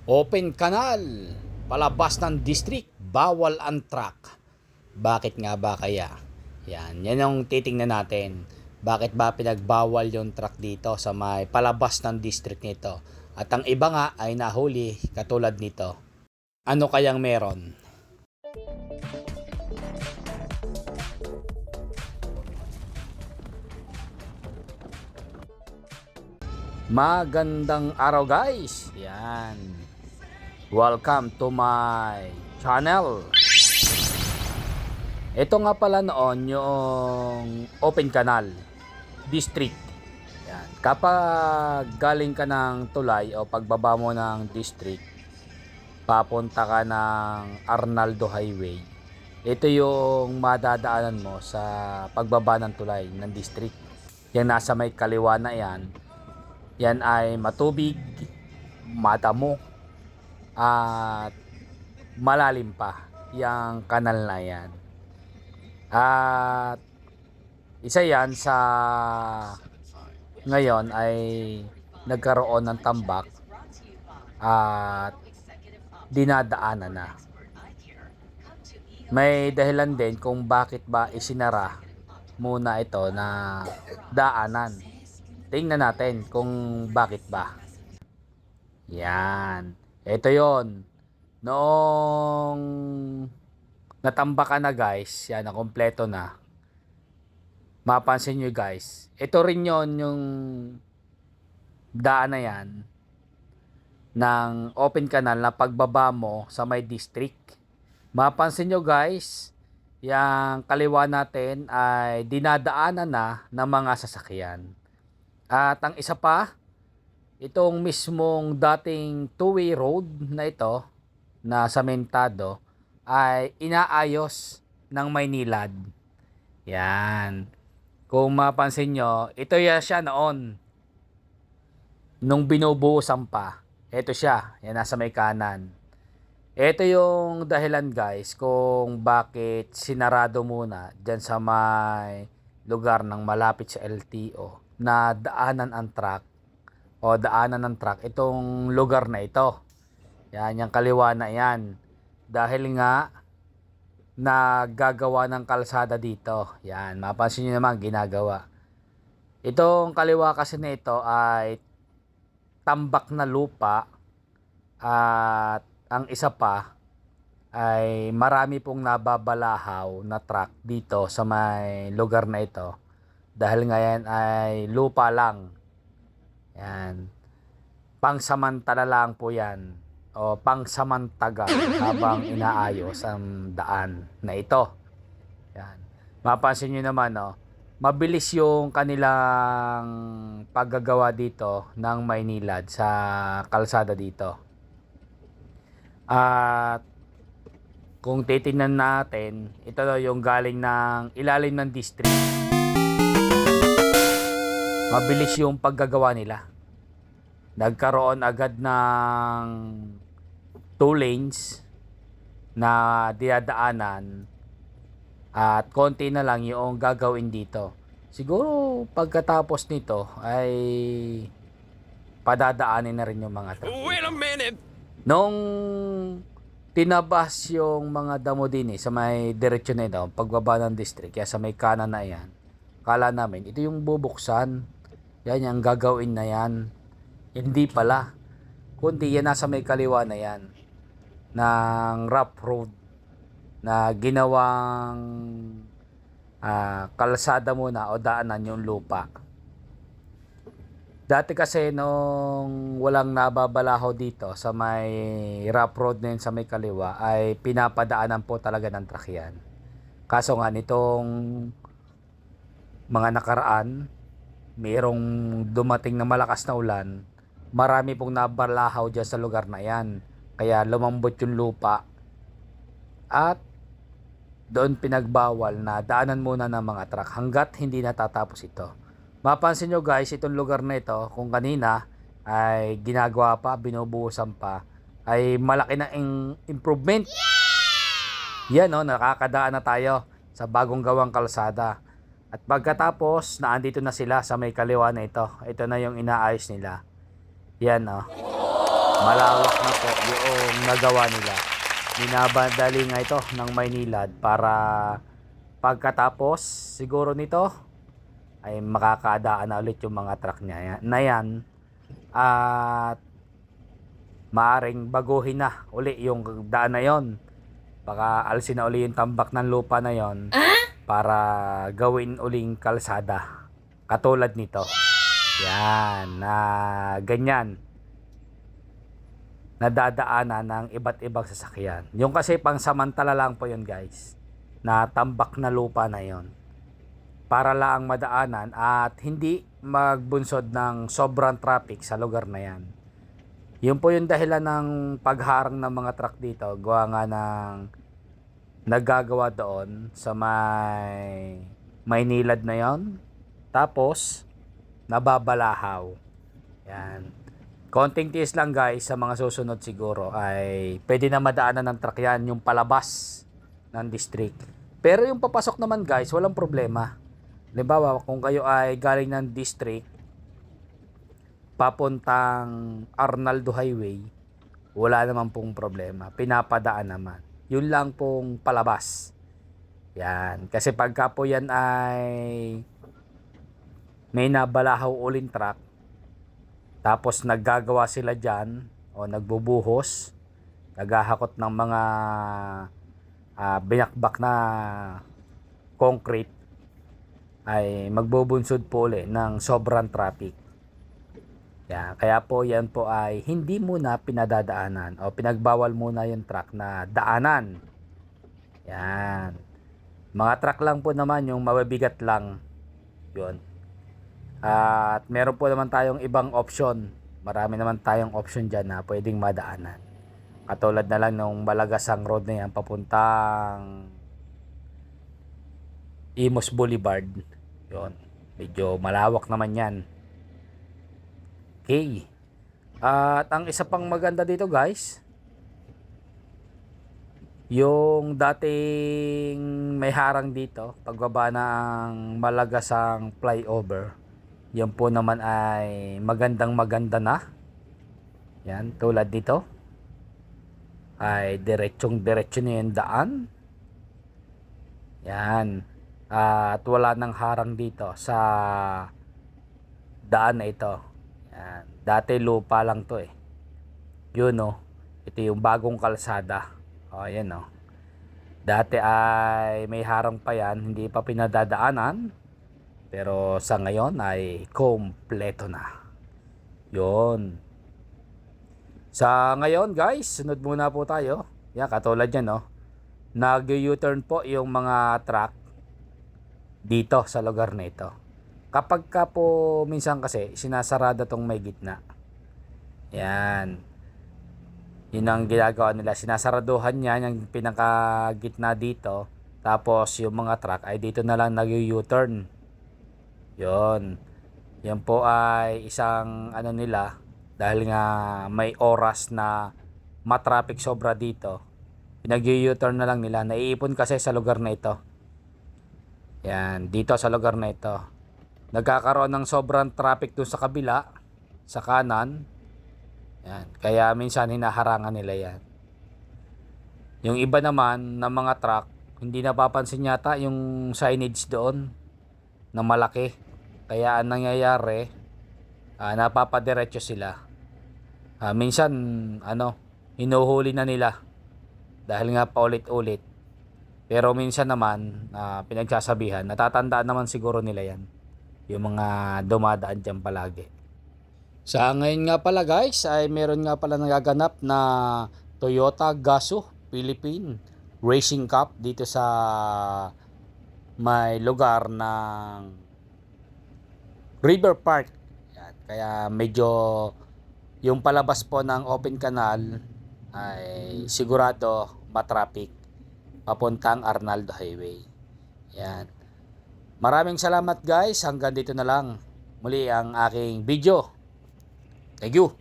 Open kanal, palabas ng district, bawal ang truck. Bakit nga ba kaya? Yan ang titingnan natin. Bakit ba pinagbawal yung truck dito sa may palabas ng district nito? At ang iba nga ay nahuli katulad nito. Ano kayang meron? Magandang araw guys. Welcome to my channel. Ito nga pala noon yung open canal district. Kapag galing ka ng tulay o pagbaba mo ng district, papunta ka ng Arnaldo Highway. Ito yung madadaanan mo sa pagbaba ng tulay ng district. Yan nasa may kaliwa na yan. Yan ay matubig, madamo, at malalim pa yung kanal na yan. At isa yan sa ngayon ay nagkaroon ng tambak at dinadaanan na. May dahilan din kung bakit ba isinara muna ito na daanan. Tingnan natin kung bakit ba. Yan. Ito yon. Noong natambakan na guys, yan na kompleto na. Mapansin nyo guys, ito rin yon yung daan na yan ng open canal na pagbaba mo sa may district. Mapansin nyo guys, yung kaliwa natin ay dinadaanan na ng mga sasakyan. At ang isa pa, itong mismong dating two-way road na ito, na samentado, ay inaayos ng Maynilad. Yan. Kung mapansin nyo, ito ya siya noon. Nung binubuhusan pa. Ito siya. Yan, nasa may kanan. Ito yung dahilan guys kung bakit sinarado muna dyan sa may lugar ng malapit sa LTO na daanan ang truck o daanan ng truck itong lugar na ito. Yan, yung kaliwa na yan. Dahil nga naggagawa ng kalsada dito. Yan, mapansin nyo naman ginagawa. Itong kaliwa kasi na ito ay tambak na lupa at ang isa pa ay marami pong nababalahaw na truck dito sa may lugar na ito. Dahil ngayon ay lupa lang. Yan. Pangsamantala lang po yan. O pangsamantagal habang inaayos ang daan na ito. Yan. Mapansin nyo naman, no? Mabilis yung kanilang paggagawa dito ng Maynilad sa kalsada dito. At kung titingnan natin, ito yung galing ng ilalim ng district. Mabilis yung paggagawa nila. Nagkaroon agad ng 2 lanes na dinadaanan at konti na lang yung gagawin dito. Siguro pagkatapos nito ay padadaanin na rin yung mga truck. Wait a minute! Nung tinabas yung mga damo din sa may diretsyon na ito, pagbaba ng district, kaya sa may kanan na yan, kala namin ito yung bubuksan. Yan yung gagawin na yan. Hindi pala. Kundi yan nasa may kaliwa na yan. Ng rough road. Na ginawang kalsada muna o daanan yung lupa. Dati kasi nung walang nababalaho dito sa may rough road na yun sa may kaliwa ay pinapadaanan po talaga ng truck yan. Kaso nga nitong mga nakaraan, mayroong dumating na malakas na ulan, marami pong nabalahaw dyan sa lugar na yan. Kaya lumambot yung lupa at doon pinagbawal na daanan muna ng mga truck hanggat hindi natatapos ito. Mapansin nyo guys, itong lugar na ito, kung kanina ay ginagawa pa, binubuhusan pa, ay malaki na improvement. Yan o, nakakadaan na tayo sa bagong gawang kalsada. At pagkatapos, naandito na sila sa may kaliwa na ito. Ito na yung inaayos nila. Yan, oh. malawak na po yung nagawa nila. Minabadali nga ito ng Maynilad para pagkatapos siguro nito ay makakadaan na ulit yung mga truck niya na yan, at maaring baguhin na uli yung daan na yon. Baka alisin na uli yung tambak ng lupa na yon para gawin uling kalsada katulad nito. Yan, na ganyan nadadaanan ng iba't ibang sasakyan. Yung kasi pang samantala lang po yun guys, na tambak na lupa na yon para lang madaanan at hindi magbunsod ng sobrang traffic sa lugar na yan. Yun po yung dahilan ng pagharang ng mga truck dito, gawa nga ng nagagawa doon sa may Maynilad na yon. Tapos nababalahaw. Yan. Konting tiis lang guys, sa mga susunod siguro ay pwede na madaanan ng truck yan, yung palabas ng district. Pero yung papasok naman guys, walang problema. Halimbawa, kung kayo ay galing ng district papuntang Arnaldo Highway, wala naman pong problema. Pinapadaan naman. Yun lang pong palabas. Yan. Kasi pagka po yan ay may nabalahaw uling truck, tapos naggagawa sila dyan o nagbubuhos, naghahakot ng mga binakbak na concrete, ay magbubunsod po ulit ng sobrang traffic. Yan. Kaya po yan po ay hindi muna pinadadaanan o pinagbawal muna yung truck na daanan. Yan. Mga truck lang po naman yung mabibigat lang. Yun. At meron po naman tayong ibang option. Marami naman tayong option dyan na pwedeng madaanan. Katulad na lang nung Malagasang Road na yan papuntang Imus Boulevard. Yun. Medyo malawak naman yan. Okay. At ang isa pang maganda dito guys, yung dating may harang dito pagbaba ng Malagasang flyover, yan po naman ay maganda na. Yan, tulad dito ay diretso na yung daan. Yan. At wala nang harang dito sa daan na ito. Yan. Dati lupa lang to eh. Yun oh. Ito yung bagong kalsada. O, yan oh. Dati ay may harang pa yan, hindi pa pinadadaanan. Pero sa ngayon ay kompleto na. Yun. Sa ngayon guys, sunod muna po tayo. Yan, katulad yan no. Nag-U-turn po yung mga truck dito sa lugar na ito. Kapag ka po minsan kasi sinasarada tong may gitna. Yan. Yun ang ginagawa nila. Sinasaraduhan yan yung pinaka-gitna dito. Tapos yung mga truck ay dito na lang nag-U-turn. Yon. Yan po ay isang ano nila, dahil nga may oras na matraffic sobra dito. Pinag-U-turn na lang nila. Naiipon kasi sa lugar na ito. Yan, dito sa lugar na ito. Nagkakaroon ng sobrang traffic doon sa kabila, sa kanan. Yan, kaya minsan hinaharangan nila yan. Yung iba naman ng mga truck, hindi napapansin yata yung signage doon na malaki. Kaya ang nangyayari, napapadiretso sila. Minsan, hinuhuli na nila dahil nga paulit-ulit. Pero minsan naman, pinagsasabihan, natatandaan naman siguro nila yan. Yung mga dumadaan dyan palagi. Sa ngayon nga pala guys, ay meron nga pala nagaganap na Toyota Gazoo Philippine Racing Cup dito sa may lugar ng River Park. Yan. Kaya medyo yung palabas po ng open canal ay sigurado matraffic papuntang Arnaldo Highway. Yan. Maraming salamat guys. Hanggang dito na lang muli ang aking video. Thank you.